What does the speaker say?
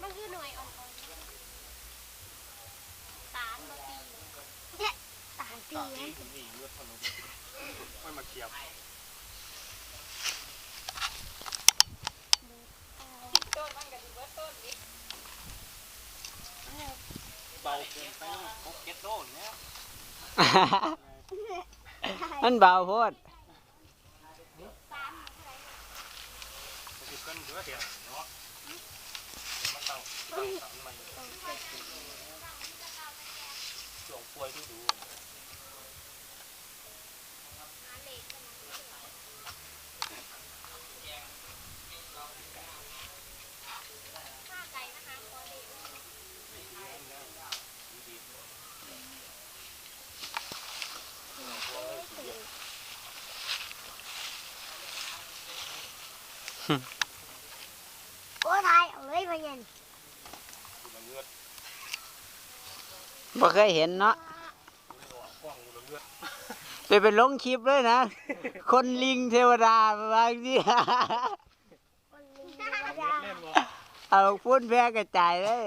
มันคือหน่วยอ่อนๆตาลบะปีเนี่ยตาลปีนี่เลือดทะลุไม่มาเคียบต้นมันกับที่เบิร์ต้นนี่เบาเกินไปพกเก็ตโดนเนี่ยมันเบาโพดช่วงป่วยที่ดูโอ้ทายเอาเลยพยันบ่เคยเห็นเนาะเป็นลงคลิปเลยนะ คนลิงเทวดาบางทีเอาพุ่นแพร่กระจายเลย